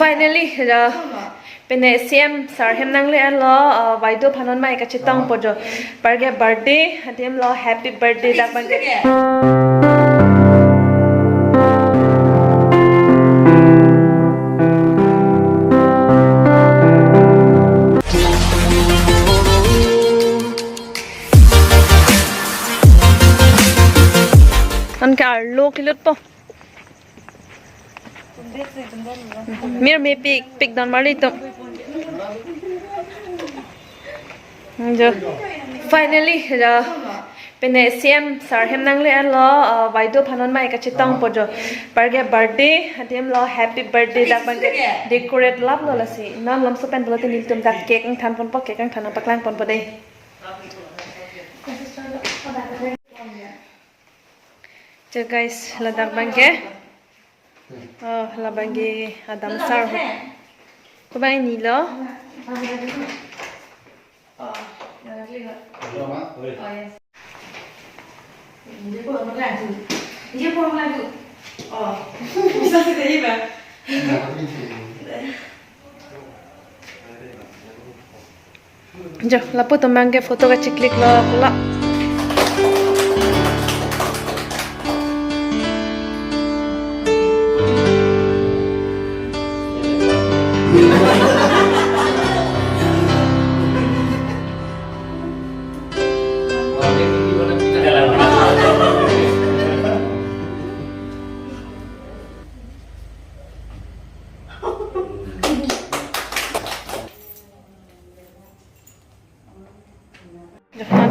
Finally, pene CM sir hem nang le an lo waido phanon mai ka chitang pojo parge birthday hatem lo happy birthday dak ban an ka lo kilut po mir me pick don mari to jo finally pene CM sir hem nang le an lo waido phanon mai ka chitang pojo parge birthday hatem lo happy birthday dak ban decorate lap lo la si nan lam so pen bolote nil tum dak cake ang than pon po cake ang than paklang pon po dei so guys ladak bangke la bangke adam sar ho ko bai ni lo jo la puto mangke foto ka ciklik lo pula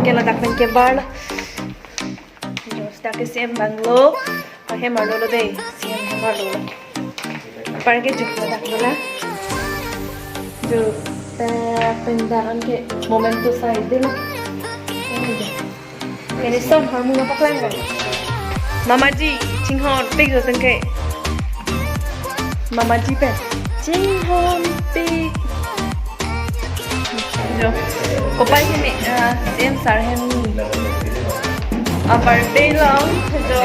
के लगा बन के बाल जो स्टॉक के same bungalow और है मारो दे सेम है मारो पर के जो लगा बोला जो pendaran ke momento side dulu ini som harmoni apa kalian kan mama ji cinghon pig joten ke mama ji pe cinghon pig jo kopai ini em sar hem birthday long jo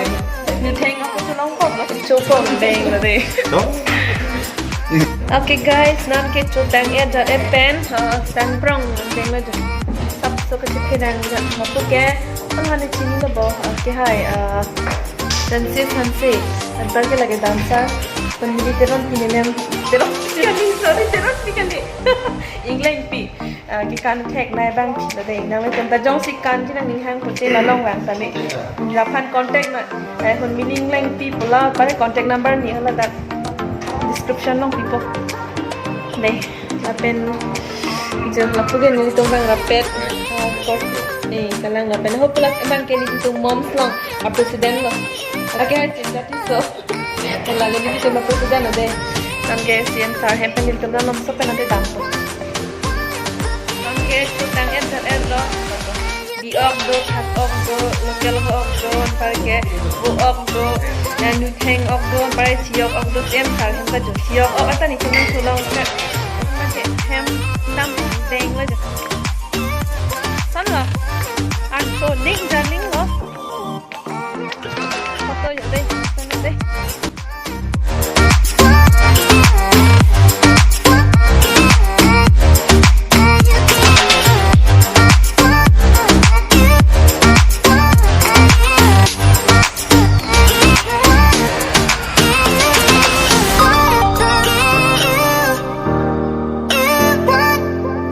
ni theng aku tu long kop la choko beng la de okay guys nan ke chutang ya da pen sang prong deng la sap so ka chipedang ja mapu ke ang hane chini da bo ke hai dances hanse an par ke lage dancer pamili teron pinelem teron sorry teron pikale england pi ki kan thek nai bang la de nang le tan ta jong sik kan chi nang ning hang ko che la long wang ta ni la phan contact na kon meaning lang pi pula pare contact number ni hala da description long people deh lapen jam lapugen ni tong bang rapet kalang lapen ho pula bang ke ni tong moms long a president lo ake ha cinta ti so laga ni tong president ade kan ke CM sar hem penil tong long so penate dam po kan ke tang en lo di ok do hat ok do local ok do par ke bu ok do na nu theng ok do par chiok ok do CM sar hem ka jo chiok ok ata ni chung sulong ka ke hem nam deng la ja san la an so ning ja ning